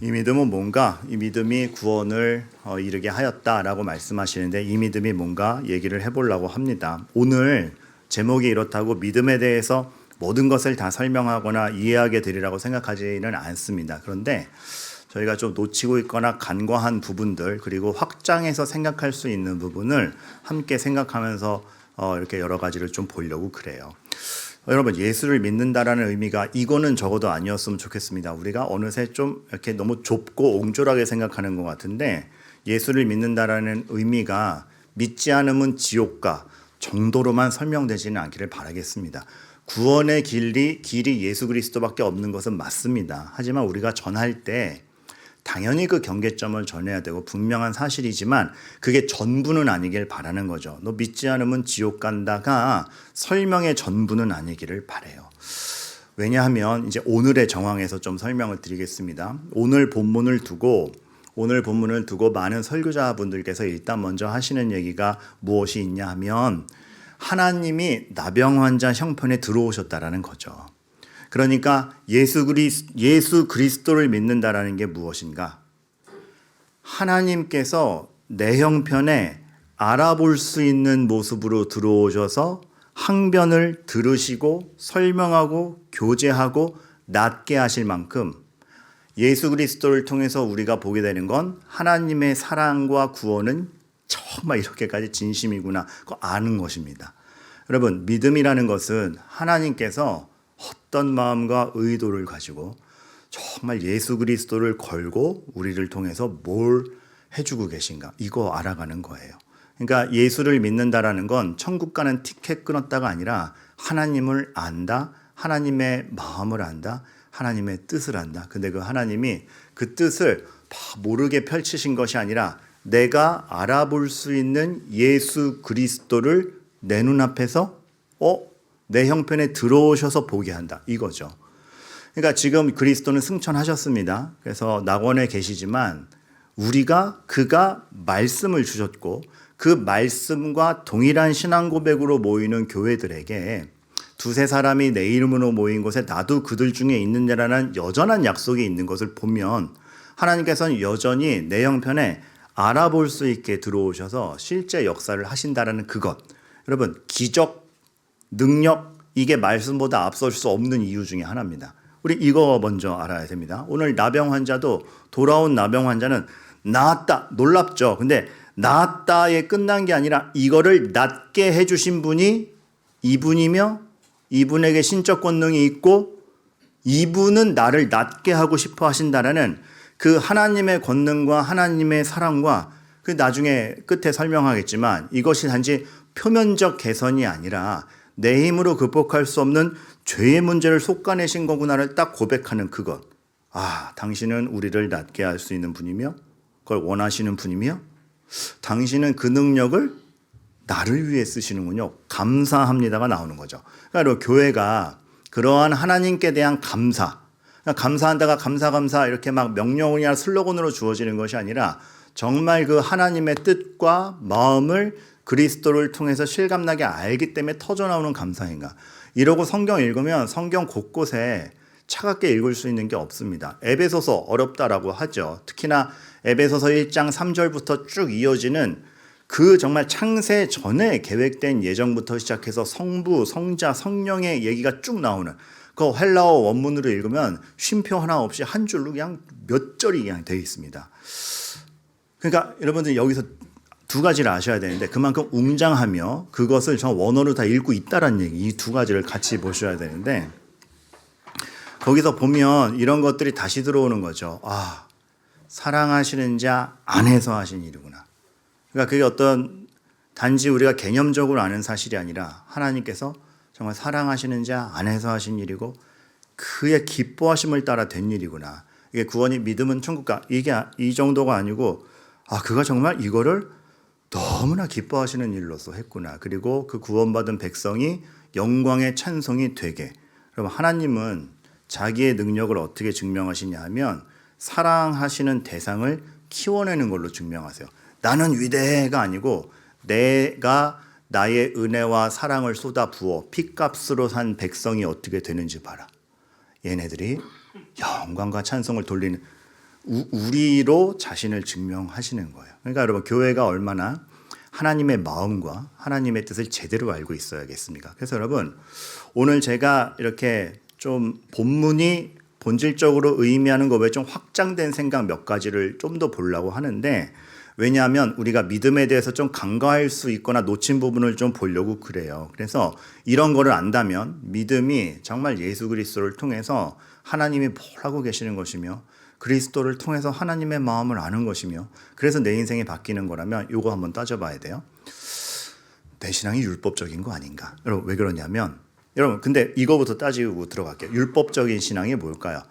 이 믿음은 뭔가? 이 믿음이 구원을 이루게 하였다라고 말씀하시는데 이 믿음이 뭔가 얘기를 해보려고 합니다. 오늘 제목이 이렇다고 믿음에 대해서 모든 것을 다 설명하거나 이해하게 되리라고 생각하지는 않습니다. 그런데 저희가 좀 놓치고 있거나 간과한 부분들 그리고 확장해서 생각할 수 있는 부분을 함께 생각하면서 이렇게 여러 가지를 좀 보려고 그래요. 여러분, 예수를 믿는다라는 의미가 이거는 적어도 아니었으면 좋겠습니다. 우리가 어느새 좀 이렇게 너무 좁고 옹졸하게 생각하는 것 같은데 예수를 믿는다라는 의미가 믿지 않으면 지옥가 정도로만 설명되지는 않기를 바라겠습니다. 구원의 길이 예수 그리스도밖에 없는 것은 맞습니다. 하지만 우리가 전할 때 당연히 그 경계점을 전해야 되고 분명한 사실이지만 그게 전부는 아니길 바라는 거죠. 너 믿지 않으면 지옥 간다가 설명의 전부는 아니기를 바라요. 왜냐하면 이제 오늘의 정황에서 좀 설명을 드리겠습니다. 오늘 본문을 두고 많은 설교자분들께서 일단 먼저 하시는 얘기가 무엇이 있냐 하면 하나님이 나병 환자 형편에 들어오셨다라는 거죠. 그러니까 예수 그리스도를 믿는다라는 게 무엇인가? 하나님께서 내 형편에 알아볼 수 있는 모습으로 들어오셔서 항변을 들으시고 설명하고 교제하고 낫게 하실 만큼 예수 그리스도를 통해서 우리가 보게 되는 건 하나님의 사랑과 구원은 정말 이렇게까지 진심이구나 그거 아는 것입니다. 여러분, 믿음이라는 것은 하나님께서 어떤 마음과 의도를 가지고 정말 예수 그리스도를 걸고 우리를 통해서 뭘 해주고 계신가 이거 알아가는 거예요. 그러니까 예수를 믿는다라는 건 천국 가는 티켓 끊었다가 아니라 하나님을 안다, 하나님의 마음을 안다, 하나님의 뜻을 안다. 근데 그 하나님이 그 뜻을 모르게 펼치신 것이 아니라 내가 알아볼 수 있는 예수 그리스도를 내 눈앞에서 내 형편에 들어오셔서 보게 한다. 이거죠. 그러니까 지금 그리스도는 승천하셨습니다. 그래서 낙원에 계시지만 그가 말씀을 주셨고 그 말씀과 동일한 신앙 고백으로 모이는 교회들에게 두세 사람이 내 이름으로 모인 곳에 나도 그들 중에 있느냐라는 여전한 약속이 있는 것을 보면 하나님께서는 여전히 내 형편에 알아볼 수 있게 들어오셔서 실제 역사를 하신다라는 그것. 여러분, 기적 능력 이게 말씀보다 앞설 수 없는 이유 중에 하나입니다. 우리 이거 먼저 알아야 됩니다. 오늘 나병 환자도 돌아온 나병 환자는 나았다 놀랍죠. 근데 나았다에 끝난 게 아니라 이거를 낫게 해주신 분이 이분이며 이분에게 신적 권능이 있고 이분은 나를 낫게 하고 싶어 하신다라는 그 하나님의 권능과 하나님의 사랑과 그 나중에 끝에 설명하겠지만 이것이 단지 표면적 개선이 아니라 내 힘으로 극복할 수 없는 죄의 문제를 솎아내신 거구나를 딱 고백하는 그것. 당신은 우리를 낫게 할 수 있는 분이며 그걸 원하시는 분이며 당신은 그 능력을 나를 위해 쓰시는군요. 감사합니다가 나오는 거죠. 그러니까 교회가 그러한 하나님께 대한 감사한다가 감사 이렇게 막 명령이나 슬로건으로 주어지는 것이 아니라 정말 그 하나님의 뜻과 마음을 그리스도를 통해서 실감나게 알기 때문에 터져나오는 감사인가. 이러고 성경 읽으면 성경 곳곳에 차갑게 읽을 수 있는 게 없습니다. 에베소서 어렵다라고 하죠. 특히나 에베소서 1장 3절부터 쭉 이어지는 그 정말 창세 전에 계획된 예정부터 시작해서 성부, 성자, 성령의 얘기가 쭉 나오는 그 헬라어 원문으로 읽으면 쉼표 하나 없이 한 줄로 그냥 몇 절이 그냥 되어 있습니다. 그러니까 여러분들 여기서 두 가지를 아셔야 되는데 그만큼 웅장하며 그것을 저 원어로 다 읽고 있다라는 얘기 이 두 가지를 같이 보셔야 되는데 거기서 보면 이런 것들이 다시 들어오는 거죠. 사랑하시는 자 안에서 하신 일이구나. 그러니까 그게 어떤 단지 우리가 개념적으로 아는 사실이 아니라 하나님께서 정말 사랑하시는 자 안에서 하신 일이고 그의 기뻐하심을 따라 된 일이구나. 이게 구원이 믿음은 천국가 이게 이 정도가 아니고 그가 정말 이거를 너무나 기뻐하시는 일로서 했구나. 그리고 그 구원받은 백성이 영광의 찬송이 되게. 그럼 하나님은 자기의 능력을 어떻게 증명하시냐 하면 사랑하시는 대상을 키워내는 걸로 증명하세요. 나는 위대해가 아니고 내가 나의 은혜와 사랑을 쏟아 부어 핏값으로 산 백성이 어떻게 되는지 봐라. 얘네들이 영광과 찬송을 돌리는 우리로 자신을 증명하시는 거예요. 그러니까 여러분, 교회가 얼마나 하나님의 마음과 하나님의 뜻을 제대로 알고 있어야겠습니까? 그래서 여러분, 오늘 제가 이렇게 좀 본문이 본질적으로 의미하는 것 외에 좀 확장된 생각 몇 가지를 좀 더 보려고 하는데, 왜냐하면 우리가 믿음에 대해서 좀 간과할 수 있거나 놓친 부분을 좀 보려고 그래요. 그래서 이런 거를 안다면 믿음이 정말 예수 그리스도를 통해서 하나님이 뭘 하고 계시는 것이며 그리스도를 통해서 하나님의 마음을 아는 것이며, 그래서 내 인생이 바뀌는 거라면 이거 한번 따져봐야 돼요. 내 신앙이 율법적인 거 아닌가? 여러분, 왜 그러냐면, 여러분, 근데 이거부터 따지고 들어갈게요. 율법적인 신앙이 뭘까요?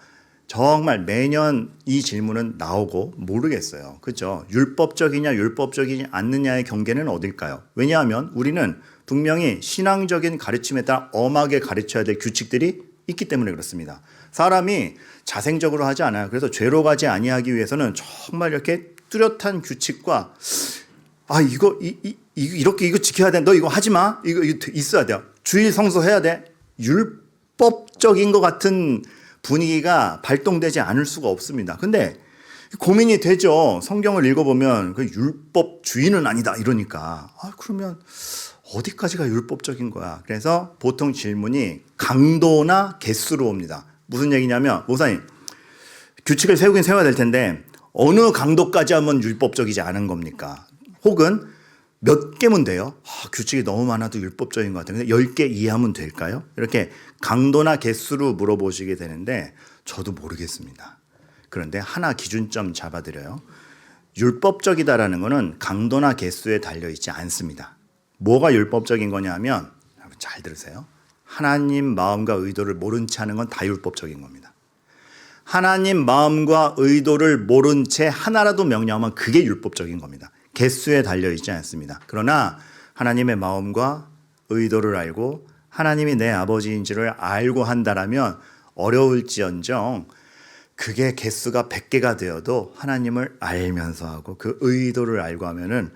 정말 매년 이 질문은 나오고 모르겠어요. 그렇죠? 율법적이냐 율법적이지 않느냐의 경계는 어딜까요? 왜냐하면 우리는 분명히 신앙적인 가르침에 따라 엄하게 가르쳐야 될 규칙들이 있기 때문에 그렇습니다. 사람이 자생적으로 하지 않아요. 그래서 죄로 가지 아니하기 위해서는 정말 이렇게 뚜렷한 규칙과 이거 지켜야 돼. 너 이거 하지 마. 이거 있어야 돼요. 주일 성수해야 돼. 율법적인 것 같은 분위기가 발동되지 않을 수가 없습니다. 근데 고민이 되죠. 성경을 읽어보면 그 율법주의는 아니다 이러니까 그러면 어디까지가 율법적인 거야? 그래서 보통 질문이 강도나 개수로 옵니다. 무슨 얘기냐면, 목사님, 규칙을 세우긴 세워야 될 텐데 어느 강도까지 하면 율법적이지 않은 겁니까? 혹은 몇 개면 돼요? 규칙이 너무 많아도 율법적인 것 같아요. 근데 10개 이하면 될까요? 이렇게 강도나 개수로 물어보시게 되는데 저도 모르겠습니다. 그런데 하나 기준점 잡아드려요. 율법적이다라는 것은 강도나 개수에 달려있지 않습니다. 뭐가 율법적인 거냐면, 여러분 잘 들으세요. 하나님 마음과 의도를 모른 채 하는 건 다 율법적인 겁니다. 하나님 마음과 의도를 모른 채 하나라도 명령하면 그게 율법적인 겁니다. 개수에 달려있지 않습니다. 그러나 하나님의 마음과 의도를 알고 하나님이 내 아버지인지를 알고 한다라면 어려울지언정 그게 개수가 100개가 되어도 하나님을 알면서 하고 그 의도를 알고 하면은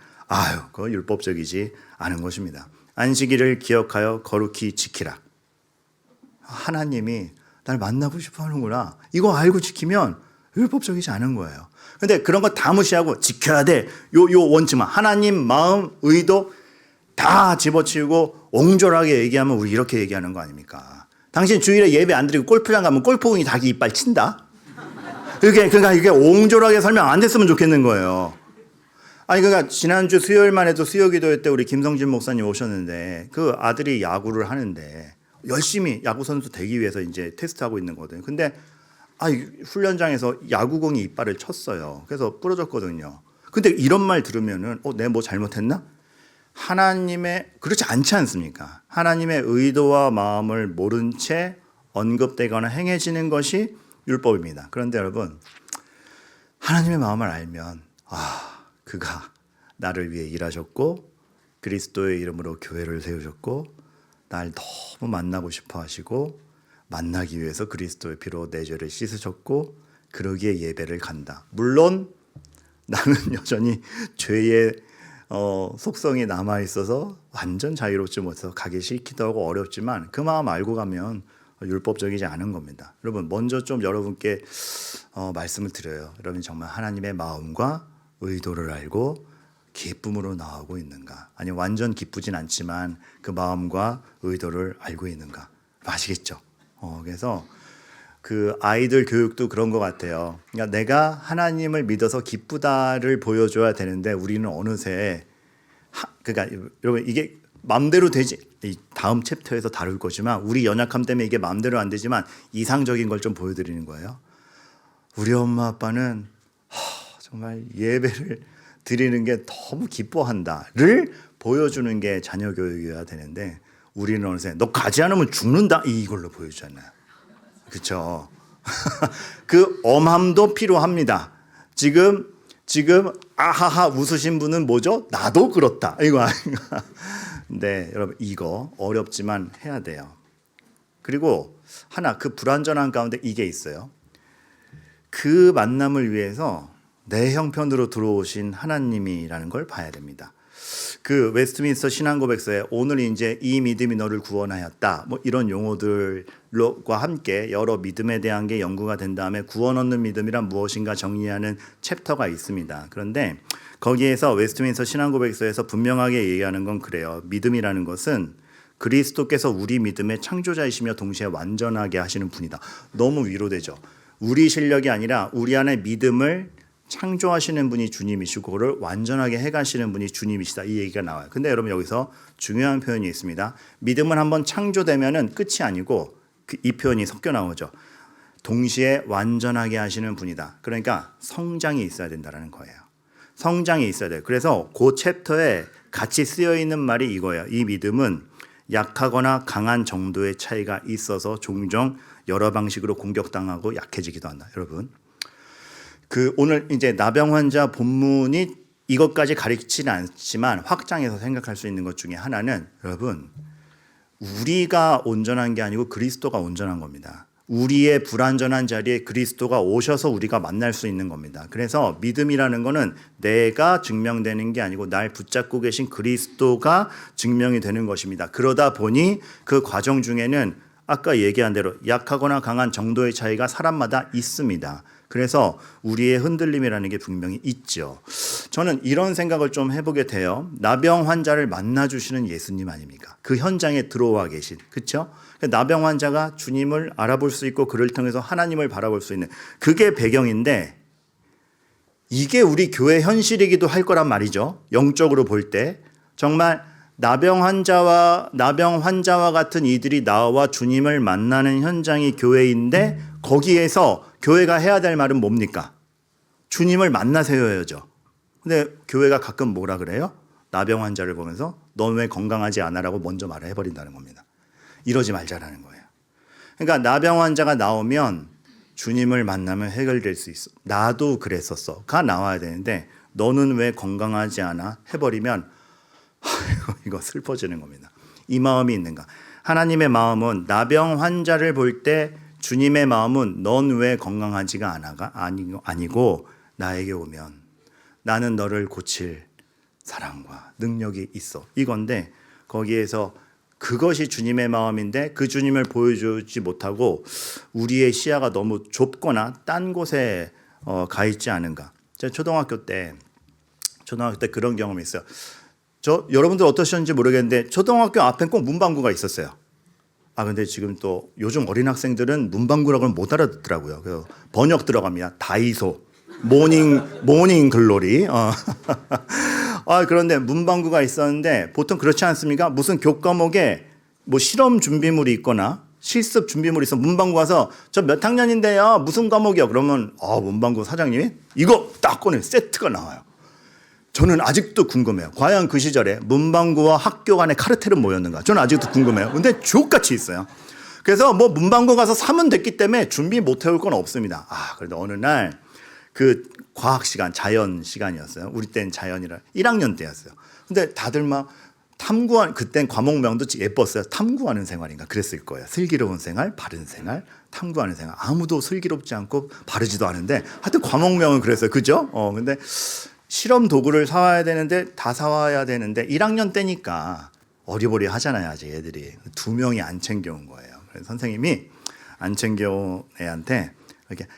그거 율법적이지 않은 것입니다. 안식일을 기억하여 거룩히 지키라. 하나님이 날 만나고 싶어 하는구나. 이거 알고 지키면 율법적이지 않은 거예요. 근데 그런 거 다 무시하고 지켜야 돼. 요 원칙만. 하나님 마음, 의도 다 집어치우고 옹졸하게 얘기하면 우리 이렇게 얘기하는 거 아닙니까? 당신 주일에 예배 안 드리고 골프장 가면 골프공이 닭이 이빨 친다? 그러니까 이게 옹졸하게 설명 안 됐으면 좋겠는 거예요. 그러니까 지난주 수요일만 해도 수요기도회 때 우리 김성진 목사님 오셨는데 그 아들이 야구를 하는데 열심히 야구 선수 되기 위해서 이제 테스트하고 있는 거거든요. 근데 훈련장에서 야구공이 이빨을 쳤어요. 그래서 부러졌거든요. 근데 이런 말 들으면은 내가 뭐 잘못했나? 그렇지 않지 않습니까? 하나님의 의도와 마음을 모른 채 언급되거나 행해지는 것이 율법입니다. 그런데 여러분, 하나님의 마음을 알면 그가 나를 위해 일하셨고 그리스도의 이름으로 교회를 세우셨고 날 너무 만나고 싶어 하시고 만나기 위해서 그리스도의 피로 내 죄를 씻으셨고 그러기에 예배를 간다. 물론 나는 여전히 죄의 속성이 남아있어서 완전 자유롭지 못해서 가기 싫기도 하고 어렵지만 그 마음 알고 가면 율법적이지 않은 겁니다. 여러분, 먼저 좀 여러분께 말씀을 드려요. 여러분 정말 하나님의 마음과 의도를 알고 기쁨으로 나아가고 있는가? 아니 완전 기쁘진 않지만 그 마음과 의도를 알고 있는가? 아시겠죠? 그래서 그 아이들 교육도 그런 것 같아요. 그러니까 내가 하나님을 믿어서 기쁘다를 보여줘야 되는데 우리는 어느새 그러니까 여러분 이게 마음대로 되지, 이 다음 챕터에서 다룰 거지만 우리 연약함 때문에 이게 마음대로 안 되지만 이상적인 걸 좀 보여드리는 거예요. 우리 엄마 아빠는 정말 예배를 드리는 게 너무 기뻐한다를 보여주는 게 자녀 교육이어야 되는데 우리는 어느새 너 가지 않으면 죽는다 이걸로 보여주잖아요. 그렇죠? 그 엄함도 필요합니다. 지금 아하하 웃으신 분은 뭐죠? 나도 그렇다. 이거 아닌가? 네, 여러분 이거 어렵지만 해야 돼요. 그리고 하나 그 불완전한 가운데 이게 있어요. 그 만남을 위해서 내 형편으로 들어오신 하나님이라는 걸 봐야 됩니다. 그 웨스트민스터 신앙고백서에 오늘 이제 이 믿음이 너를 구원하였다. 뭐 이런 용어들과 함께 여러 믿음에 대한 게 연구가 된 다음에 구원 얻는 믿음이란 무엇인가 정리하는 챕터가 있습니다. 그런데 거기에서 웨스트민스터 신앙고백서에서 분명하게 얘기하는 건 그래요. 믿음이라는 것은 그리스도께서 우리 믿음의 창조자이시며 동시에 완전하게 하시는 분이다. 너무 위로되죠. 우리 실력이 아니라 우리 안에 믿음을 창조하시는 분이 주님이시고 그걸 완전하게 해가시는 분이 주님이시다. 이 얘기가 나와요. 근데 여러분 여기서 중요한 표현이 있습니다. 믿음은 한번 창조되면은 끝이 아니고 이 표현이 섞여 나오죠. 동시에 완전하게 하시는 분이다. 그러니까 성장이 있어야 된다는 거예요. 성장이 있어야 돼요. 그래서 그 챕터에 같이 쓰여 있는 말이 이거예요. 이 믿음은 약하거나 강한 정도의 차이가 있어서 종종 여러 방식으로 공격당하고 약해지기도 한다. 여러분. 오늘 이제 나병 환자 본문이 이것까지 가르치지는 않지만 확장해서 생각할 수 있는 것 중에 하나는 여러분 우리가 온전한 게 아니고 그리스도가 온전한 겁니다. 우리의 불완전한 자리에 그리스도가 오셔서 우리가 만날 수 있는 겁니다. 그래서 믿음이라는 거는 내가 증명되는 게 아니고 날 붙잡고 계신 그리스도가 증명이 되는 것입니다. 그러다 보니 그 과정 중에는 아까 얘기한 대로 약하거나 강한 정도의 차이가 사람마다 있습니다. 그래서 우리의 흔들림이라는 게 분명히 있죠. 저는 이런 생각을 좀 해보게 돼요. 나병 환자를 만나주시는 예수님 아닙니까? 그 현장에 들어와 계신, 그렇죠? 나병 환자가 주님을 알아볼 수 있고 그를 통해서 하나님을 바라볼 수 있는 그게 배경인데 이게 우리 교회 현실이기도 할 거란 말이죠. 영적으로 볼 때 정말 나병 환자와 같은 이들이 나와 주님을 만나는 현장이 교회인데 거기에서 교회가 해야 될 말은 뭡니까? 주님을 만나세요죠. 근데 교회가 가끔 뭐라 그래요? 나병 환자를 보면서 넌 왜 건강하지 않아라고 먼저 말을 해버린다는 겁니다. 이러지 말자라는 거예요. 그러니까 나병 환자가 나오면 주님을 만나면 해결될 수 있어. 나도 그랬었어. 가 나와야 되는데 너는 왜 건강하지 않아? 해버리면 이거 슬퍼지는 겁니다. 이 마음이 있는가? 하나님의 마음은 나병 환자를 볼 때 주님의 마음은 넌 왜 건강하지가 않아가 아니고 나에게 오면 나는 너를 고칠 사랑과 능력이 있어. 이건데 거기에서 그것이 주님의 마음인데 그 주님을 보여주지 못하고 우리의 시야가 너무 좁거나 딴 곳에 가 있지 않은가. 제가 초등학교 때 그런 경험이 있어요. 여러분들 어떠셨는지 모르겠는데 초등학교 앞엔 꼭 문방구가 있었어요. 근데 지금 또 요즘 어린 학생들은 문방구라고는 못 알아듣더라고요. 그래서 번역 들어갑니다. 다이소, 모닝 글로리. 그런데 문방구가 있었는데 보통 그렇지 않습니까? 무슨 교과목에 뭐 실험 준비물이 있거나 실습 준비물이 있어 문방구 가서 저 몇 학년인데요. 무슨 과목이요? 그러면 문방구 사장님이 이거 딱 꺼내 세트가 나와요. 저는 아직도 궁금해요. 과연 그 시절에 문방구와 학교 간의 카르텔은 뭐였는가? 저는 아직도 궁금해요. 근데 주옥같이 있어요. 그래서 뭐 문방구 가서 사면 됐기 때문에 준비 못 해올 건 없습니다. 그래도 어느 날 그 과학 시간, 자연 시간이었어요. 우리 때는 자연이라 1학년 때였어요. 근데 다들 막 그땐 과목명도 예뻤어요. 탐구하는 생활인가 그랬을 거예요. 슬기로운 생활, 바른 생활, 탐구하는 생활. 아무도 슬기롭지 않고 바르지도 않은데 하여튼 과목명은 그랬어요. 그죠? 근데 실험 도구를 사와야 되는데 1학년 때니까 어리버리 하잖아요. 아직 애들이. 2명이 안 챙겨온 거예요. 그래서 선생님이 안 챙겨온 애한테 이렇게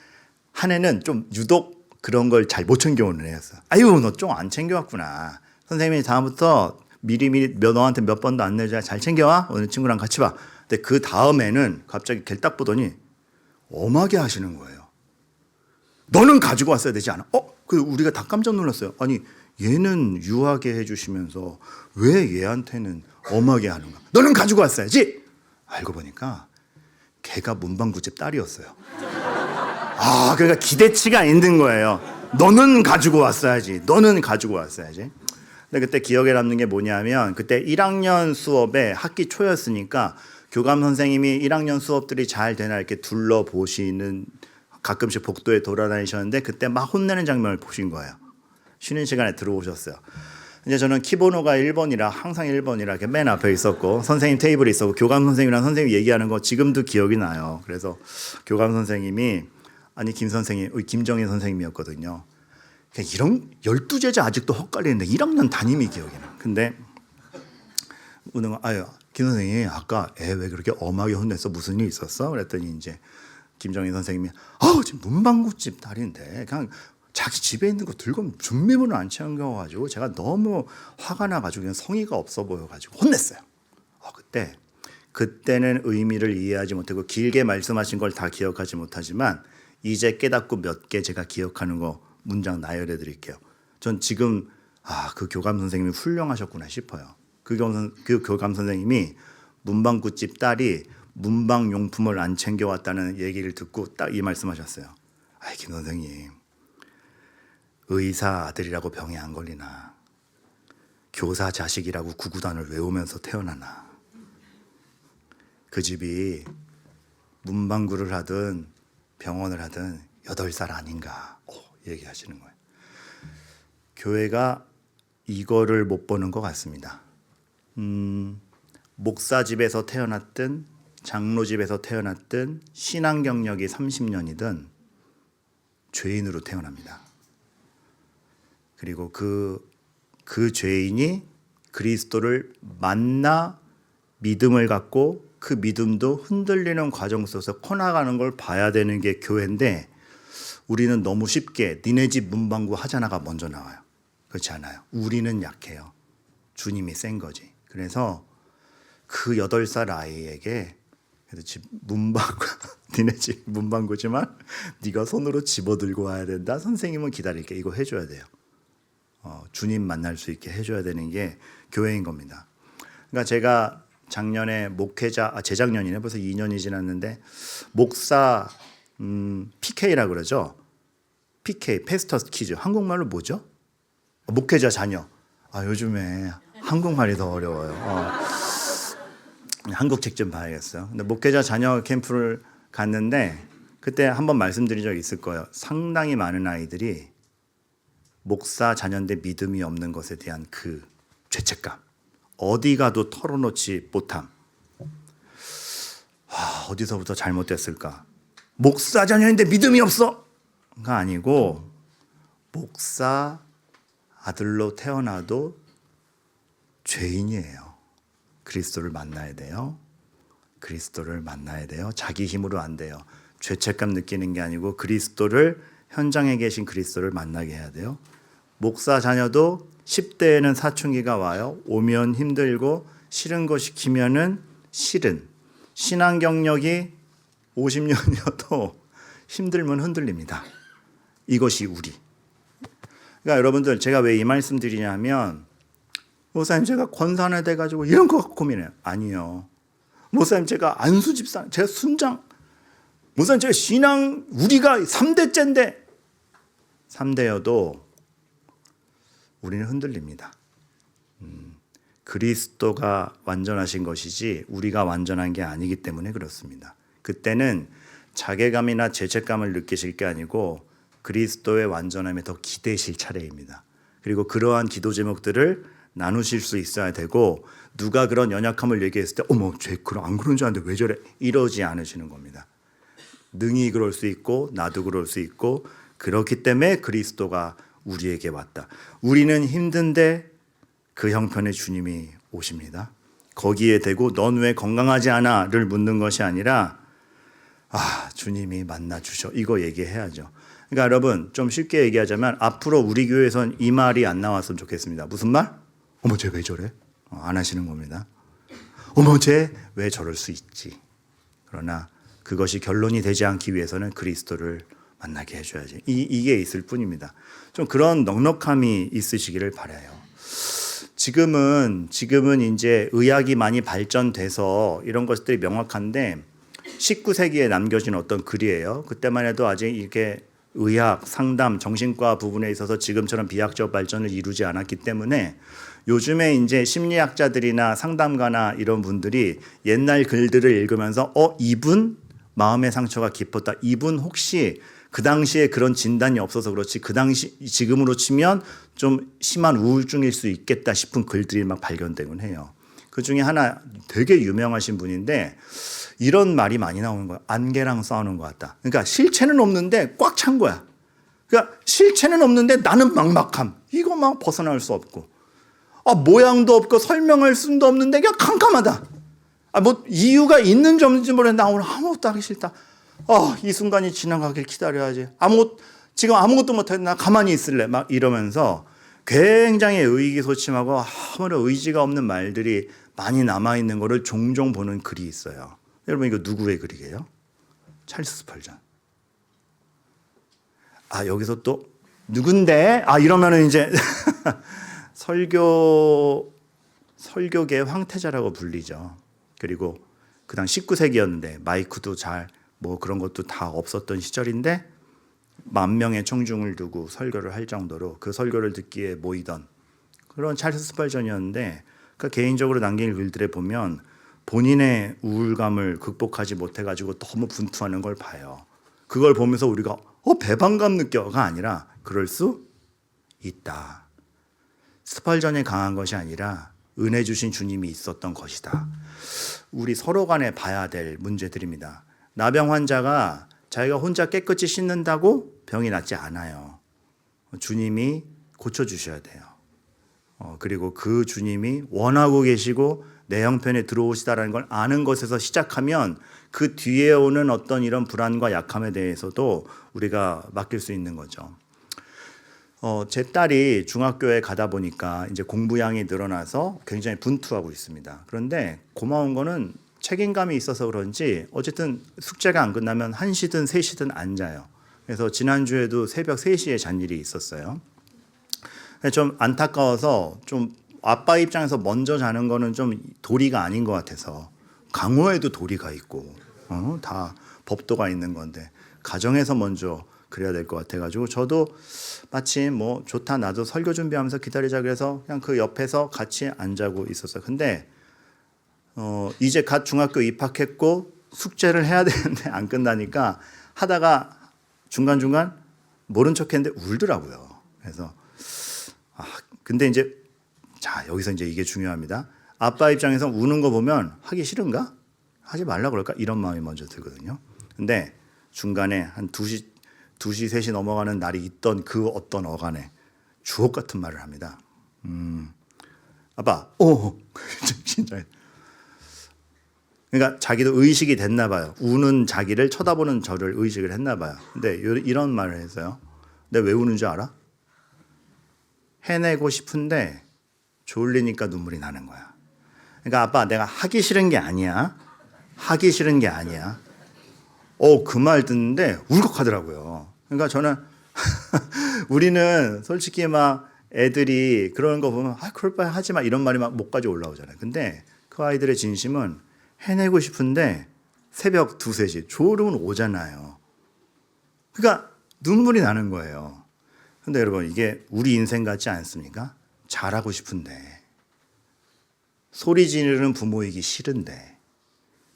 한 애는 좀 유독 그런 걸 잘 못 챙겨오는 애였어. 너 좀 안 챙겨왔구나. 선생님이 다음부터 미리 너한테 몇 번도 안 내줘야 잘 챙겨와. 오늘 친구랑 같이 봐. 근데 그 다음에는 갑자기 걔를 딱 보더니 엄하게 하시는 거예요. 너는 가지고 왔어야 되지 않아? 우리가 다 깜짝 놀랐어요. 얘는 유하게 해주시면서 왜 얘한테는 엄하게 하는가? 너는 가지고 왔어야지. 알고 보니까 걔가 문방구집 딸이었어요. 그러니까 기대치가 있는 거예요. 너는 가지고 왔어야지. 너는 가지고 왔어야지. 근데 그때 기억에 남는 게 뭐냐면 그때 1학년 수업에 학기 초였으니까 교감 선생님이 1학년 수업들이 잘 되나 이렇게 둘러보시는 가끔씩 복도에 돌아다니셨는데 그때 막 혼내는 장면을 보신 거예요. 쉬는 시간에 들어오셨어요. 이제 저는 키번호가 1번이라 항상 1번이라 이렇게 맨 앞에 있었고 선생님 테이블에 있었고 교감 선생님이랑 선생님이 얘기하는 거 지금도 기억이 나요. 그래서 교감 선생님이 김 선생님, 김정희 선생님이었거든요. 이런 12제자 아직도 헛갈리는데 1학년 담임이 기억이 나. 근데 아유, 김 선생님 아까 애 왜 그렇게 엄하게 혼냈어? 무슨 일 있었어? 그랬더니 이제 김정인 선생님이 지금 문방구집 딸인데 그냥 자기 집에 있는 거 들고 준비물을 안 챙겨가지고 제가 너무 화가 나가지고 그냥 성의가 없어 보여가지고 혼냈어요. 그때는 의미를 이해하지 못하고 길게 말씀하신 걸 다 기억하지 못하지만 이제 깨닫고 몇 개 제가 기억하는 거 문장 나열해 드릴게요. 전 지금 그 교감 선생님이 훌륭하셨구나 싶어요. 그 교감 선생님이 문방구집 딸이 문방용품을 안 챙겨왔다는 얘기를 듣고 딱 이 말씀하셨어요. 김 선생님, 의사 아들이라고 병에 안 걸리나, 교사 자식이라고 구구단을 외우면서 태어나나, 그 집이 문방구를 하든 병원을 하든 8살 아닌가 얘기하시는 거예요. 교회가 이거를 못 보는 것 같습니다. 목사 집에서 태어났든 장로 집에서 태어났든 신앙 경력이 30년이든 죄인으로 태어납니다. 그리고 그 죄인이 그리스도를 만나 믿음을 갖고 그 믿음도 흔들리는 과정 속에서 커나가는 걸 봐야 되는 게 교회인데 우리는 너무 쉽게 니네 집 문방구 하자나가 먼저 나와요. 그렇지 않아요. 우리는 약해요. 주님이 센 거지. 그래서 그 8살 아이에게 집 문방구 니네 집 문방구지만 네가 손으로 집어들고 와야 된다. 선생님은 기다릴게. 이거 해줘야 돼요. 주님 만날 수 있게 해줘야 되는 게 교회인 겁니다. 그러니까 제가 작년에 재작년이네 벌써 2년이 지났는데 목사 PK라 그러죠. PK 패스터스 퀴즈 한국말로 뭐죠? 목회자 자녀. 요즘에 한국말이 더 어려워요. 한국 책 좀 봐야겠어요. 근데 목회자 자녀 캠프를 갔는데 그때 한번 말씀드린 적 있을 거예요. 상당히 많은 아이들이 목사 자녀인데 믿음이 없는 것에 대한 그 죄책감, 어디 가도 털어놓지 못함. 어디서부터 잘못됐을까? 목사 자녀인데 믿음이 없어가 아니고 목사 아들로 태어나도 죄인이에요. 그리스도를 만나야 돼요. 그리스도를 만나야 돼요. 자기 힘으로 안 돼요. 죄책감 느끼는 게 아니고 그리스도를 현장에 계신 그리스도를 만나게 해야 돼요. 목사 자녀도 10대에는 사춘기가 와요. 오면 힘들고 싫은 거 시키면은 싫은. 신앙 경력이 50년이어도 힘들면 흔들립니다. 이것이 우리. 그러니까 여러분들 제가 왜 이 말씀 드리냐면 목사님 제가 권사나 돼가지고 이런 거 고민해요. 아니요. 목사님 제가 안수 집사, 제가 순장. 목사님 제가 신앙 우리가 3대째인데 3대여도 우리는 흔들립니다. 그리스도가 완전하신 것이지 우리가 완전한 게 아니기 때문에 그렇습니다. 그때는 자괴감이나 죄책감을 느끼실 게 아니고 그리스도의 완전함에 더 기대실 차례입니다. 그리고 그러한 기도 제목들을 나누실 수 있어야 되고 누가 그런 연약함을 얘기했을 때 쟤 안 그런 줄 아는데 왜 저래? 이러지 않으시는 겁니다. 능히 그럴 수 있고 나도 그럴 수 있고 그렇기 때문에 그리스도가 우리에게 왔다. 우리는 힘든데 그 형편에 주님이 오십니다. 거기에 대고 넌 왜 건강하지 않아?를 묻는 것이 아니라 주님이 만나 주셔. 이거 얘기해야죠. 그러니까 여러분 좀 쉽게 얘기하자면 앞으로 우리 교회에선 이 말이 안 나왔으면 좋겠습니다. 무슨 말? 쟤 왜 저래? 안 하시는 겁니다. 쟤 왜 저럴 수 있지? 그러나 그것이 결론이 되지 않기 위해서는 그리스도를 만나게 해줘야지. 이게 있을 뿐입니다. 좀 그런 넉넉함이 있으시기를 바라요. 지금은 이제 의학이 많이 발전돼서 이런 것들이 명확한데 19세기에 남겨진 어떤 글이에요. 그때만 해도 아직 이렇게 의학, 상담, 정신과 부분에 있어서 지금처럼 비약적 발전을 이루지 않았기 때문에 요즘에 이제 심리학자들이나 상담가나 이런 분들이 옛날 글들을 읽으면서 이분 마음의 상처가 깊었다. 이분 혹시 그 당시에 그런 진단이 없어서 그렇지 지금으로 치면 좀 심한 우울증일 수 있겠다 싶은 글들이 막 발견되곤 해요. 그 중에 하나 되게 유명하신 분인데 이런 말이 많이 나오는 거야. 안개랑 싸우는 것 같다. 그러니까 실체는 없는데 꽉 찬 거야. 그러니까 실체는 없는데 나는 막막함. 이거 막 벗어날 수 없고. 모양도 없고 설명할 수도 없는데 그냥 캄캄하다. 뭐 이유가 있는지 없는지 모르겠는데 나 오늘 아무것도 하기 싫다. 이 순간이 지나가길 기다려야지. 지금 아무것도 못해. 나 가만히 있을래. 막 이러면서 굉장히 의기소침하고 아무런 의지가 없는 말들이 많이 남아있는 거를 종종 보는 글이 있어요. 여러분 이거 누구의 글이게요? 찰스 스펄전. 여기서 또 누군데? 이러면은 이제 설교계 황태자라고 불리죠. 그리고 그 당 19세기였는데 마이크도 잘 뭐 그런 것도 다 없었던 시절인데 10,000명의 청중을 두고 설교를 할 정도로 그 설교를 듣기에 모이던 그런 찰스 스펄전이었는데 개인적으로 남긴 글들에 보면 본인의 우울감을 극복하지 못해가지고 너무 분투하는 걸 봐요. 그걸 보면서 우리가 배반감 느껴가 아니라 그럴 수 있다. 스펄전이 강한 것이 아니라 은혜 주신 주님이 있었던 것이다. 우리 서로 간에 봐야 될 문제들입니다. 나병 환자가 자기가 혼자 깨끗이 씻는다고 병이 낫지 않아요. 주님이 고쳐주셔야 돼요. 그리고 그 주님이 원하고 계시고 내 형편에 들어오시다라는 걸 아는 것에서 시작하면 그 뒤에 오는 어떤 이런 불안과 약함에 대해서도 우리가 맡길 수 있는 거죠. 제 딸이 중학교에 가다 보니까 이제 공부량이 늘어나서 굉장히 분투하고 있습니다. 그런데 고마운 거는 책임감이 있어서 그런지 어쨌든 숙제가 안 끝나면 1시든 3시든 안 자요. 그래서 지난주에도 새벽 3시에 잔 일이 있었어요. 좀 안타까워서 좀 아빠 입장에서 먼저 자는 거는 좀 도리가 아닌 것 같아서 강호에도 도리가 있고 다 법도가 있는 건데 가정에서 먼저 그래야 될 것 같아가지고 저도 마침 뭐 좋다 나도 설교 준비하면서 기다리자 그래서 그냥 그 옆에서 같이 안 자고 있었어요. 근데 이제 갓 중학교 입학했고 숙제를 해야 되는데 안 끝나니까 하다가 중간중간 모른 척했는데 울더라고요. 그래서 근데 이제 여기서 이제 이게 중요합니다. 아빠 입장에서 우는 거 보면 하기 싫은가? 하지 말라 그럴까? 이런 마음이 먼저 들거든요. 근데 중간에 한 2시, 3시 넘어가는 날이 있던 그 어떤 어간에 주옥 같은 말을 합니다. 아빠, 진짜. 그러니까 자기도 의식이 됐나 봐요. 우는 자기를 쳐다보는 저를 의식을 했나 봐요. 근데 이런 말을 했어요. 내가 왜 우는 줄 알아? 해내고 싶은데 졸리니까 눈물이 나는 거야. 그러니까 아빠 내가 하기 싫은 게 아니야. 하기 싫은 게 아니야. 그 말 듣는데 울컥하더라고요. 그러니까 저는 우리는 솔직히 막 애들이 그런 거 보면 그럴 바에 하지 마 이런 말이 막 목까지 올라오잖아요. 근데 그 아이들의 진심은 해내고 싶은데 새벽 2, 3시 졸음은 오잖아요. 그러니까 눈물이 나는 거예요. 근데 여러분 이게 우리 인생 같지 않습니까? 잘하고 싶은데 소리 지르는 부모이기 싫은데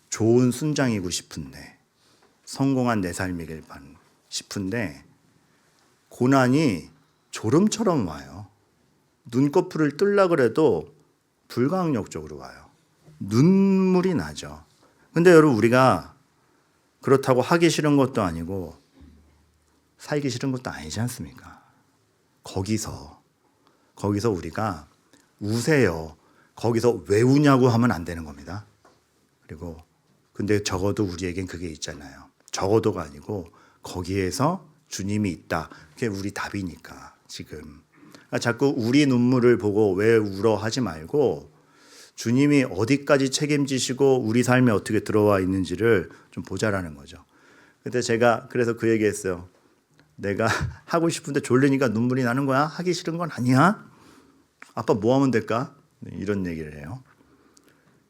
좋은 순장이고 싶은데 성공한 내 삶이길 싶은데 고난이 졸음처럼 와요. 눈꺼풀을 뜰라 그래도 불가항력적으로 와요. 눈물이 나죠. 근데 여러분 우리가 그렇다고 하기 싫은 것도 아니고 살기 싫은 것도 아니지 않습니까? 거기서 우리가 우세요. 거기서 왜 우냐고 하면 안 되는 겁니다. 그리고 근데 적어도 우리에겐 그게 있잖아요. 적어도가 아니고 거기에서 주님이 있다. 그게 우리 답이니까 지금. 자꾸 우리 눈물을 보고 왜 울어 하지 말고 주님이 어디까지 책임지시고 우리 삶에 어떻게 들어와 있는지를 좀 보자라는 거죠. 그때 제가 그래서 그 얘기했어요. 내가 하고 싶은데 졸리니까 눈물이 나는 거야? 하기 싫은 건 아니야? 아빠 뭐 하면 될까? 이런 얘기를 해요.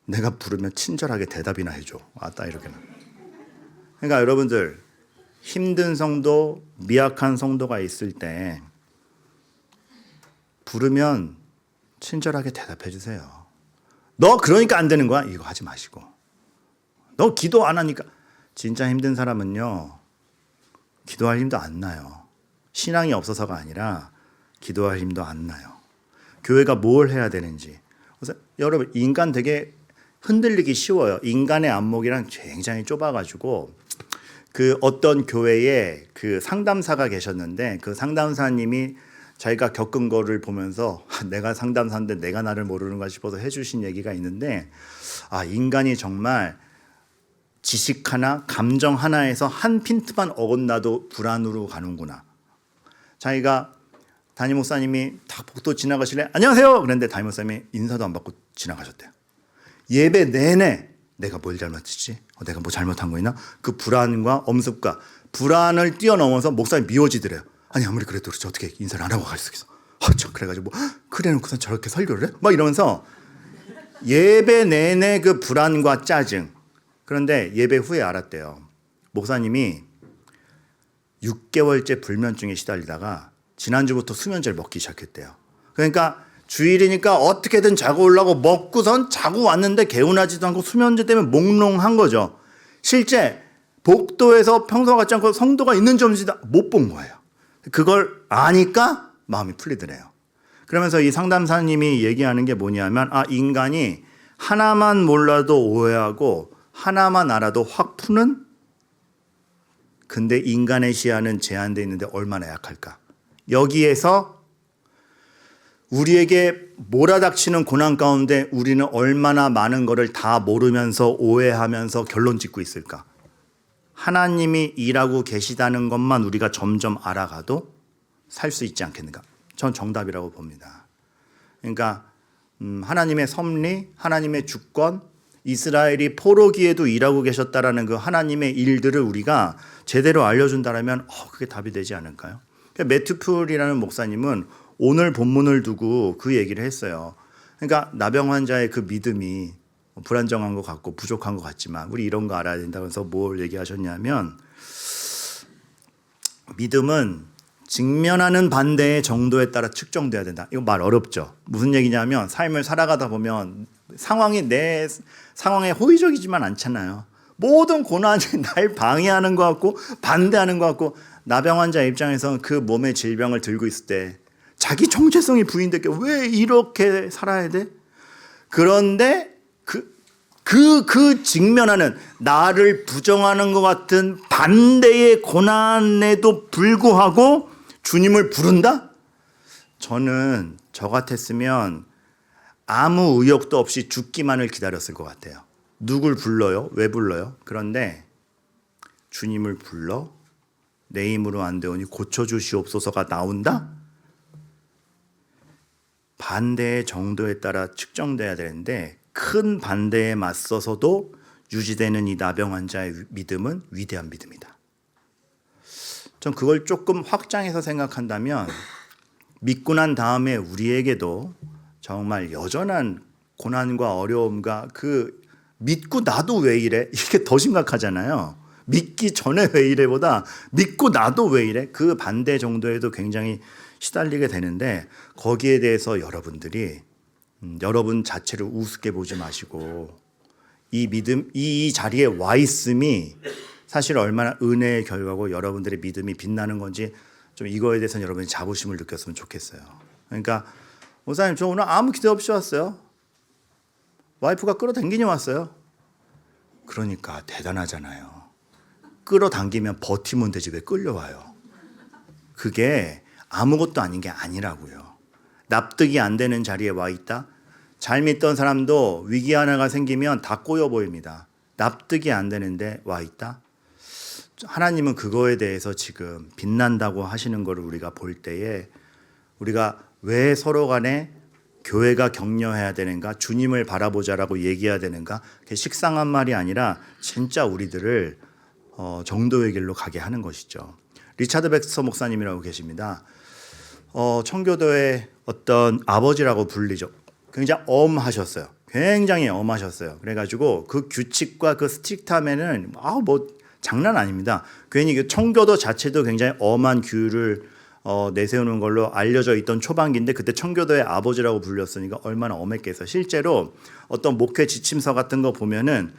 내가 부르면 친절하게 대답이나 해줘. 딱 이렇게는. 그러니까 여러분들 힘든 성도, 미약한 성도가 있을 때 부르면 친절하게 대답해 주세요. 너 그러니까 안 되는 거야? 이거 하지 마시고. 너 기도 안 하니까. 진짜 힘든 사람은요. 기도할 힘도 안 나요. 신앙이 없어서가 아니라 기도할 힘도 안 나요. 교회가 뭘 해야 되는지. 그래서 여러분 인간 되게 흔들리기 쉬워요. 인간의 안목이랑 굉장히 좁아가지고 그 어떤 교회에 그 상담사가 계셨는데 그 상담사님이 자기가 겪은 거를 보면서 내가 상담사인데 내가 나를 모르는가 싶어서 해주신 얘기가 있는데, 인간이 정말 지식 하나, 감정 하나에서 한 핀트만 어긋나도 불안으로 가는구나. 자기가 담임 목사님이 딱 복도 지나가실래? 안녕하세요! 그랬는데 담임 목사님이 인사도 안 받고 지나가셨대요. 예배 내내 내가 뭘 잘못했지? 내가 뭐 잘못한 거 있나? 그 불안과 엄습과 불안을 뛰어넘어서 목사님 미워지더래요. 아니 아무리 그래도 그렇지 어떻게 인사를 안 하고 갈 수 있어? 그래가지고 그래 놓고선 저렇게 설교를 해? 막 이러면서 예배 내내 그 불안과 짜증. 그런데 예배 후에 알았대요. 목사님이 6개월째 불면증에 시달리다가 지난주부터 수면제를 먹기 시작했대요. 그러니까 주일이니까 어떻게든 자고 오려고 먹고선 자고 왔는데 개운하지도 않고 수면제 때문에 몽롱한 거죠. 실제 복도에서 평소와 같지 않고 성도가 있는 점수다 못 본 거예요. 그걸 아니까 마음이 풀리더래요. 그러면서 이 상담사님이 얘기하는 게 뭐냐면 인간이 하나만 몰라도 오해하고 하나만 알아도 확 푸는, 근데 인간의 시야는 제한되어 있는데 얼마나 약할까. 여기에서 우리에게 몰아닥치는 고난 가운데 우리는 얼마나 많은 것을 다 모르면서 오해하면서 결론 짓고 있을까. 하나님이 일하고 계시다는 것만 우리가 점점 알아가도 살 수 있지 않겠는가. 전 정답이라고 봅니다. 그러니까 하나님의 섭리, 하나님의 주권, 이스라엘이 포로기에도 일하고 계셨다라는 그 하나님의 일들을 우리가 제대로 알려준다라면 그게 답이 되지 않을까요? 매튜 풀이라는 목사님은 오늘 본문을 두고 그 얘기를 했어요. 그러니까 나병 환자의 그 믿음이 불안정한 것 같고 부족한 것 같지만 우리 이런 거 알아야 된다면서 뭘 얘기하셨냐면, 믿음은 직면하는 반대의 정도에 따라 측정돼야 된다. 이거 말 어렵죠. 무슨 얘기냐면 삶을 살아가다 보면 상황이 내 상황에 호의적이지만 않잖아요. 모든 고난이 날 방해하는 것 같고 반대하는 것 같고, 나병 환자 입장에서는 그 몸의 질병을 들고 있을 때 자기 정체성이 부인되게 왜 이렇게 살아야 돼? 그런데 그 직면하는 나를 부정하는 것 같은 반대의 고난에도 불구하고 주님을 부른다? 저는 저 같았으면 아무 의욕도 없이 죽기만을 기다렸을 것 같아요. 누굴 불러요? 왜 불러요? 그런데 주님을 불러 내 힘으로 안 되오니 고쳐주시옵소서가 나온다? 반대의 정도에 따라 측정돼야 되는데 큰 반대에 맞서서도 유지되는 이 나병 환자의 믿음은 위대한 믿음이다. 전 그걸 조금 확장해서 생각한다면 믿고 난 다음에 우리에게도 정말 여전한 고난과 어려움과 그 믿고 나도 왜 이래? 이게 더 심각하잖아요. 믿기 전에 왜 이래 보다 믿고 나도 왜 이래? 그 반대 정도에도 굉장히 시달리게 되는데, 거기에 대해서 여러분들이 여러분 자체를 우습게 보지 마시고 이 믿음, 이 자리에 와 있음이 사실 얼마나 은혜의 결과고 여러분들의 믿음이 빛나는 건지 좀 이거에 대해서는 여러분이 자부심을 느꼈으면 좋겠어요. 그러니까 목사님 저 오늘 아무 기대 없이 왔어요. 와이프가 끌어당기니 왔어요. 그러니까 대단하잖아요. 끌어당기면 버티면 되지 왜 끌려와요. 그게 아무것도 아닌 게 아니라고요. 납득이 안 되는 자리에 와 있다. 잘 믿던 사람도 위기 하나가 생기면 다 꼬여 보입니다. 납득이 안 되는데 와 있다. 하나님은 그거에 대해서 지금 빛난다고 하시는 것을 우리가 볼 때에 우리가 왜 서로 간에 교회가 격려해야 되는가, 주님을 바라보자라고 얘기해야 되는가, 그게 식상한 말이 아니라 진짜 우리들을 정도의 길로 가게 하는 것이죠. 리차드 백스터 목사님이라고 계십니다. 청교도의 어떤 아버지라고 불리죠. 굉장히 엄하셨어요. 굉장히 엄하셨어요. 그래가지고 그 규칙과 그 스트릭트함에는 뭐 장난 아닙니다. 괜히 그 청교도 자체도 굉장히 엄한 규율을 내세우는 걸로 알려져 있던 초반기인데 그때 청교도의 아버지라고 불렸으니까 얼마나 엄했겠어요. 실제로 어떤 목회 지침서 같은 거 보면은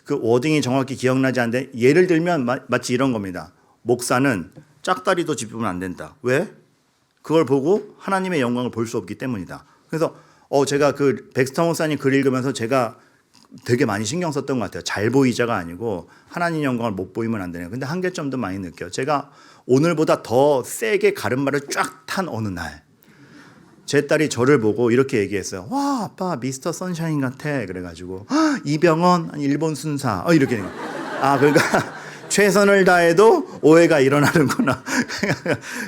그 워딩이 정확히 기억나지 않는데 예를 들면 마치 이런 겁니다. 목사는 짝다리도 짚으면 안 된다. 왜? 그걸 보고 하나님의 영광을 볼 수 없기 때문이다. 그래서 제가 그 백스터 목사님 글 읽으면서 제가 되게 많이 신경 썼던 것 같아요. 잘 보이자가 아니고 하나님 영광을 못 보이면 안 되네요. 근데 한계점도 많이 느껴요. 제가 오늘보다 더 세게 가르마를 쫙 탄 어느 날 제 딸이 저를 보고 이렇게 얘기했어요. 와, 아빠 미스터 선샤인 같아. 그래가지고 이병헌 일본 순사 이렇게. 그러니까 최선을 다해도 오해가 일어나는구나.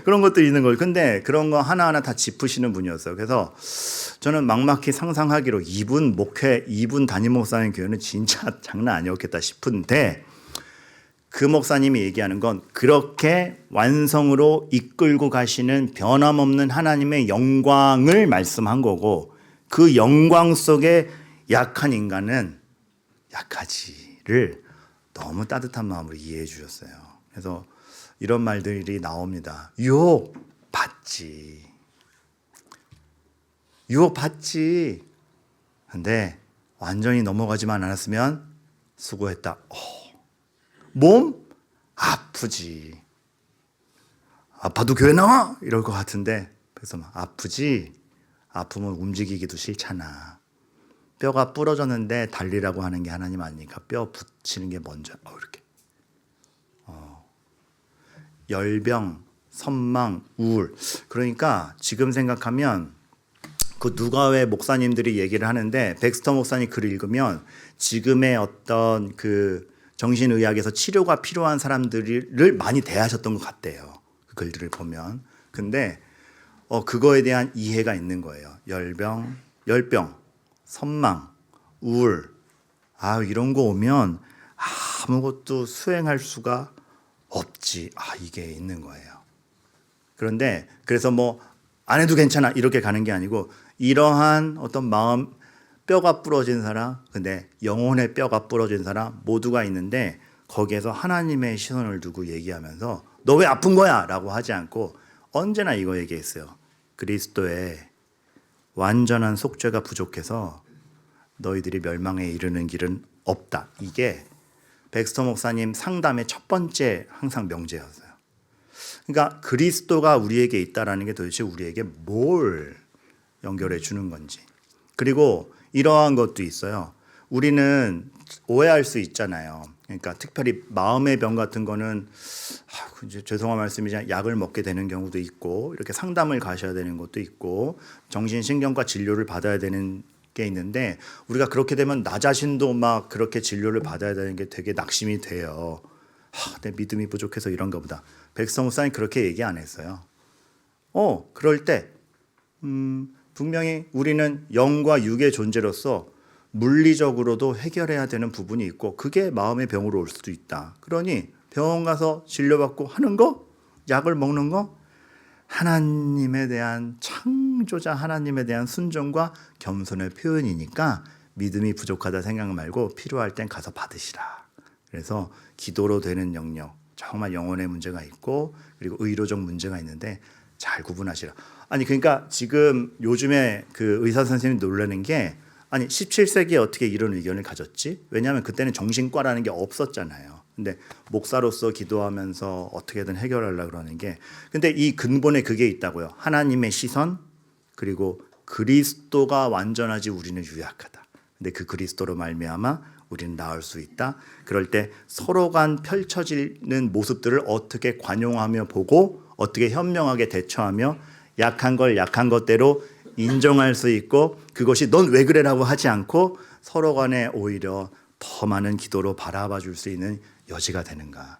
그런 것도 있는 거예요. 근데 그런 거 하나하나 다 짚으시는 분이었어요. 그래서 저는 막막히 상상하기로 이분 담임 목사님 교회는 진짜 장난 아니었겠다 싶은데 그 목사님이 얘기하는 건 그렇게 완성으로 이끌고 가시는 변함없는 하나님의 영광을 말씀한 거고 그 영광 속에 약한 인간은 약하지를 너무 따뜻한 마음으로 이해해 주셨어요. 그래서 이런 말들이 나옵니다. 유혹 받지. 유혹 받지. 근데 완전히 넘어가지만 않았으면 수고했다. 몸 아프지. 아파도 교회 나와? 이럴 것 같은데 그래서 아프지. 아프면 움직이기도 싫잖아. 뼈가 부러졌는데 달리라고 하는 게 하나님 아니니까 뼈 붙이는 게 먼저. 이렇게. 열병, 선망, 우울. 그러니까 지금 생각하면 그 누가의 목사님들이 얘기를 하는데 백스터 목사님 글을 읽으면 지금의 어떤 그 정신의학에서 치료가 필요한 사람들을 많이 대하셨던 것 같대요. 그 글들을 보면. 근데 그거에 대한 이해가 있는 거예요. 열병, 선망, 우울. 이런 거 오면 아무것도 수행할 수가 없지. 이게 있는 거예요. 그런데 그래서 안 해도 괜찮아 이렇게 가는 게 아니고 이러한 어떤 마음 뼈가 부러진 사람, 근데 영혼의 뼈가 부러진 사람 모두가 있는데 거기에서 하나님의 시선을 두고 얘기하면서 너 왜 아픈 거야? 라고 하지 않고 언제나 이거 얘기했어요. 그리스도의 완전한 속죄가 부족해서 너희들이 멸망에 이르는 길은 없다. 이게 백스터 목사님 상담의 첫 번째 항상 명제였어요. 그러니까 그리스도가 우리에게 있다라는 게 도대체 우리에게 뭘 연결해 주는 건지. 그리고 이러한 것도 있어요. 우리는 오해할 수 있잖아요. 그러니까 특별히 마음의 병 같은 거는 이제 죄송한 말씀이지만 약을 먹게 되는 경우도 있고 이렇게 상담을 가셔야 되는 것도 있고 정신신경과 진료를 받아야 되는 게 있는데 우리가 그렇게 되면 나 자신도 막 그렇게 진료를 받아야 되는 게 되게 낙심이 돼요. 내 믿음이 부족해서 이런가 보다. 백성 목사님 그렇게 얘기 안 했어요. 그럴 때 분명히 우리는 영과 육의 존재로서 물리적으로도 해결해야 되는 부분이 있고 그게 마음의 병으로 올 수도 있다. 그러니 병원 가서 진료받고 하는 거, 약을 먹는 거, 하나님에 대한 창조자 하나님에 대한 순종과 겸손의 표현이니까 믿음이 부족하다 생각 말고 필요할 땐 가서 받으시라. 그래서 기도로 되는 영역, 정말 영혼의 문제가 있고 그리고 의료적 문제가 있는데 잘 구분하시라. 그러니까 지금 요즘에 그 의사 선생님이 놀라는 게 17세기에 어떻게 이런 의견을 가졌지? 왜냐하면 그때는 정신과라는 게 없었잖아요. 근데 목사로서 기도하면서 어떻게든 해결하려고 그러는 게 근데 이 근본에 그게 있다고요. 하나님의 시선 그리고 그리스도가 완전하지 우리는 유약하다. 근데 그 그리스도로 말미암아 우리는 나을 수 있다. 그럴 때 서로 간 펼쳐지는 모습들을 어떻게 관용하며 보고 어떻게 현명하게 대처하며 약한 걸 약한 것대로 인정할 수 있고 그것이 넌 왜 그래라고 하지 않고 서로 간에 오히려 더 많은 기도로 바라봐 줄 수 있는 여지가 되는가.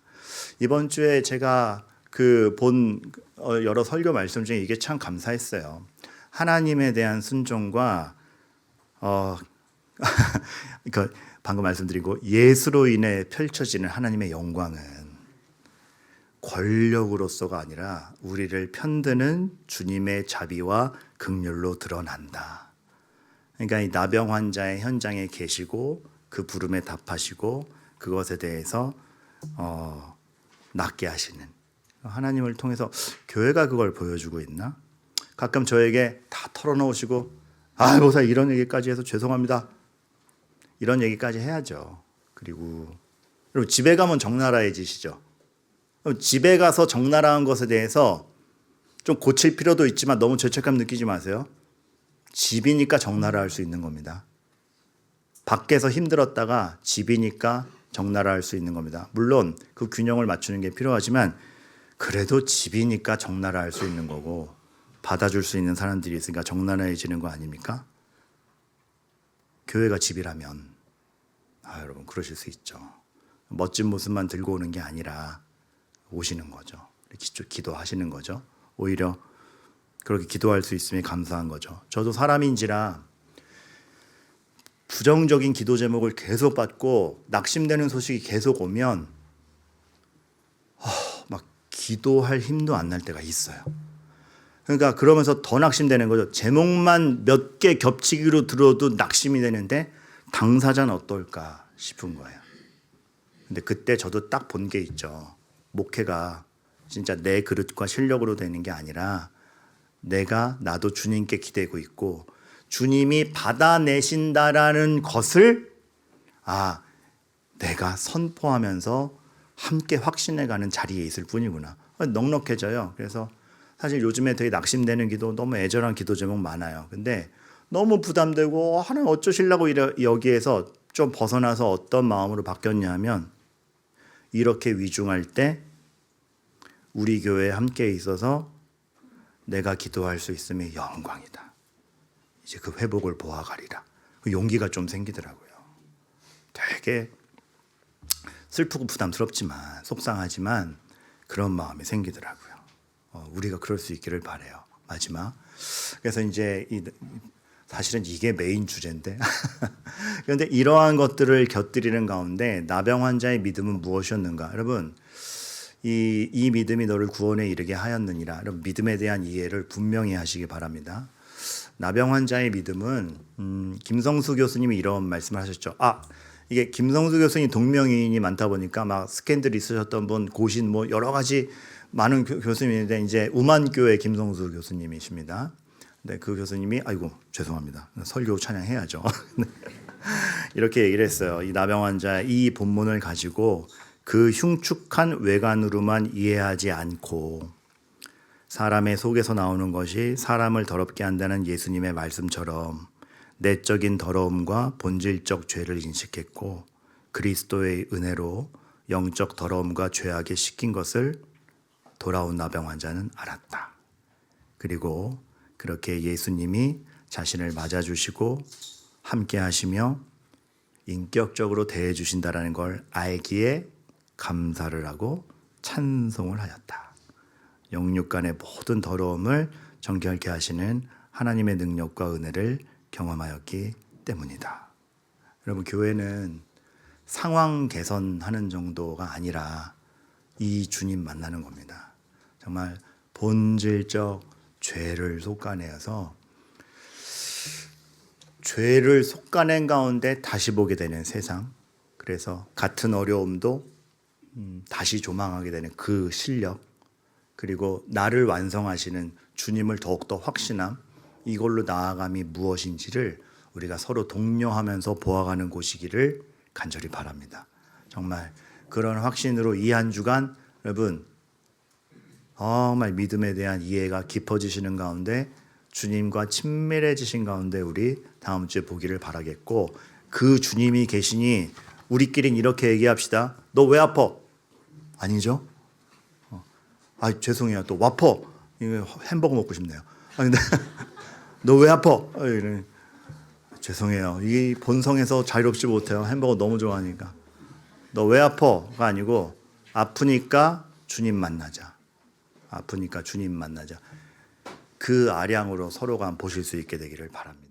이번 주에 제가 본 여러 설교 말씀 중에 이게 참 감사했어요. 하나님에 대한 순종과 방금 말씀드리고 예수로 인해 펼쳐지는 하나님의 영광은 권력으로서가 아니라 우리를 편드는 주님의 자비와 긍휼로 드러난다. 그러니까 이 나병 환자의 현장에 계시고 그 부름에 답하시고 그것에 대해서 낫게 하시는 하나님을 통해서 교회가 그걸 보여주고 있나? 가끔 저에게 다 털어놓으시고 목사 이런 얘기까지 해서 죄송합니다. 이런 얘기까지 해야죠. 그리고 집에 가면 적나라해지시죠. 집에 가서 적나라한 것에 대해서 좀 고칠 필요도 있지만 너무 죄책감 느끼지 마세요. 집이니까 적나라할 수 있는 겁니다. 밖에서 힘들었다가 집이니까 적나라할 수 있는 겁니다. 물론 그 균형을 맞추는 게 필요하지만 그래도 집이니까 적나라할 수 있는 거고 받아줄 수 있는 사람들이 있으니까 적나라해지는 거 아닙니까? 교회가 집이라면 여러분 그러실 수 있죠. 멋진 모습만 들고 오는 게 아니라 오시는 거죠. 기도하시는 거죠. 오히려 그렇게 기도할 수 있으면 감사한 거죠. 저도 사람인지라 부정적인 기도 제목을 계속 받고 낙심되는 소식이 계속 오면 막 기도할 힘도 안 날 때가 있어요. 그러니까 그러면서 더 낙심되는 거죠. 제목만 몇 개 겹치기로 들어도 낙심이 되는데 당사자는 어떨까 싶은 거예요. 근데 그때 저도 딱 본 게 있죠. 목회가 진짜 내 그릇과 실력으로 되는 게 아니라 나도 주님께 기대고 있고 주님이 받아내신다라는 것을 내가 선포하면서 함께 확신해가는 자리에 있을 뿐이구나. 넉넉해져요. 그래서 사실 요즘에 되게 낙심되는 기도, 너무 애절한 기도 제목 많아요. 근데 너무 부담되고 하나님 어쩌시려고 여기에서 좀 벗어나서 어떤 마음으로 바뀌었냐면 이렇게 위중할 때 우리 교회에 함께 있어서 내가 기도할 수 있음이 영광이다. 이제 그 회복을 보아가리라. 그 용기가 좀 생기더라고요. 되게 슬프고 부담스럽지만 속상하지만 그런 마음이 생기더라고요. 우리가 그럴 수 있기를 바라요. 마지막. 그래서 이제 사실은 이게 메인 주제인데 그런데 이러한 것들을 곁들이는 가운데 나병 환자의 믿음은 무엇이었는가? 여러분 이 믿음이 너를 구원에 이르게 하였느니라. 여러분 믿음에 대한 이해를 분명히 하시기 바랍니다. 나병 환자의 믿음은 김성수 교수님이 이런 말씀을 하셨죠. 이게 김성수 교수님 동명이인이 많다 보니까 막 스캔들이 있으셨던 분 고신 뭐 여러 가지 많은 교수님인데 이제 우만교회 김성수 교수님이십니다. 네, 그 교수님이 죄송합니다. 설교 찬양해야죠. 이렇게 얘기를 했어요. 이 나병 환자 이 본문을 가지고 그 흉측한 외관으로만 이해하지 않고 사람의 속에서 나오는 것이 사람을 더럽게 한다는 예수님의 말씀처럼 내적인 더러움과 본질적 죄를 인식했고 그리스도의 은혜로 영적 더러움과 죄악에 씻긴 것을 돌아온 나병 환자는 알았다. 그리고 그렇게 예수님이 자신을 맞아주시고 함께 하시며 인격적으로 대해 주신다라는 걸 알기에 감사를 하고 찬송을 하였다. 영육 간의 모든 더러움을 정결케 하시는 하나님의 능력과 은혜를 경험하였기 때문이다. 여러분 교회는 상황 개선하는 정도가 아니라 이 주님 만나는 겁니다. 정말 본질적 죄를 솎아내어서 죄를 솎아낸 가운데 다시 보게 되는 세상. 그래서 같은 어려움도 다시 조망하게 되는 그 실력. 그리고 나를 완성하시는 주님을 더욱더 확신함. 이걸로 나아감이 무엇인지를 우리가 서로 독려하면서 보아가는 곳이기를 간절히 바랍니다. 정말 그런 확신으로 이 한 주간 여러분 정말 믿음에 대한 이해가 깊어지시는 가운데 주님과 친밀해지신 가운데 우리 다음 주에 보기를 바라겠고 그 주님이 계시니 우리끼리는 이렇게 얘기합시다. 너 왜 아파? 아니죠? 죄송해요. 또 와퍼. 햄버거 먹고 싶네요. 근데 너 왜 아파? 죄송해요. 이 본성에서 자유롭지 못해요. 햄버거 너무 좋아하니까. 너 왜 아파가 아니고 아프니까 주님 만나자. 아프니까 주님 만나자. 그 아량으로 서로가 보실 수 있게 되기를 바랍니다.